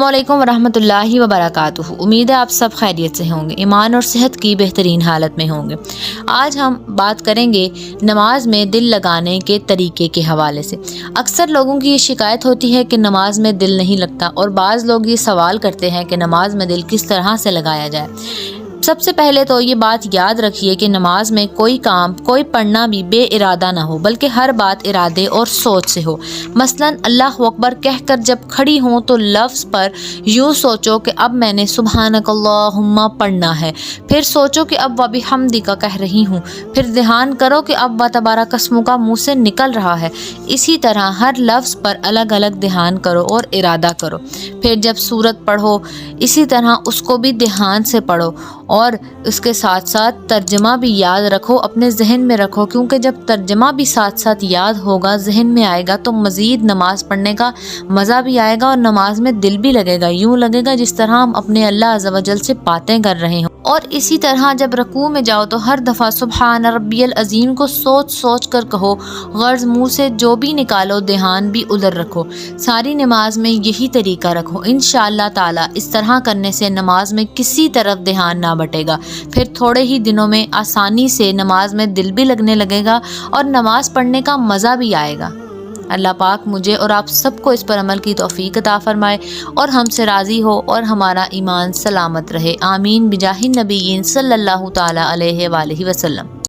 السلام ورحمۃ وبرکاتہ۔ امید ہے آپ سب خیریت سے ہوں گے، ایمان اور صحت کی بہترین حالت میں ہوں گے۔ آج ہم بات کریں گے نماز میں دل لگانے کے طریقے کے حوالے سے۔ اکثر لوگوں کی یہ شکایت ہوتی ہے کہ نماز میں دل نہیں لگتا، اور بعض لوگ یہ سوال کرتے ہیں کہ نماز میں دل کس طرح سے لگایا جائے۔ سب سے پہلے تو یہ بات یاد رکھیے کہ نماز میں کوئی کام، کوئی پڑھنا بھی بے ارادہ نہ ہو، بلکہ ہر بات ارادے اور سوچ سے ہو۔ مثلاً اللہ اکبر کہہ کر جب کھڑی ہوں تو لفظ پر یوں سوچو کہ اب میں نے سبحانک اللہم پڑھنا ہے، پھر سوچو کہ اب وبحمدک کہہ رہی ہوں، پھر دھیان کرو کہ اب وتبارک اسمک منہ سے نکل رہا ہے۔ اسی طرح ہر لفظ پر الگ الگ دھیان کرو اور ارادہ کرو۔ پھر جب سورت پڑھو اسی طرح اس کو بھی دھیان سے پڑھو، اور اس کے ساتھ ساتھ ترجمہ بھی یاد رکھو، اپنے ذہن میں رکھو، کیونکہ جب ترجمہ بھی ساتھ ساتھ یاد ہوگا، ذہن میں آئے گا، تو مزید نماز پڑھنے کا مزہ بھی آئے گا اور نماز میں دل بھی لگے گا، یوں لگے گا جس طرح ہم اپنے اللہ عز و جل سے باتیں کر رہے ہوں۔ اور اسی طرح جب رکوع میں جاؤ تو ہر دفعہ سبحان ربی العظیم کو سوچ سوچ کر کہو، غرض منہ سے جو بھی نکالو دھیان بھی ادھر رکھو۔ ساری نماز میں یہی طریقہ رکھو، انشاءاللہ تعالی اس طرح کرنے سے نماز میں کسی طرف دھیان نہ بٹے گا۔ پھر تھوڑے ہی دنوں میں آسانی سے نماز میں دل بھی لگنے لگے گا اور نماز پڑھنے کا مزہ بھی آئے گا۔ اللہ پاک مجھے اور آپ سب کو اس پر عمل کی توفیق عطا فرمائے اور ہم سے راضی ہو اور ہمارا ایمان سلامت رہے، آمین بجاہ النبیین صلی اللہ تعالی علیہ وآلہ وسلم۔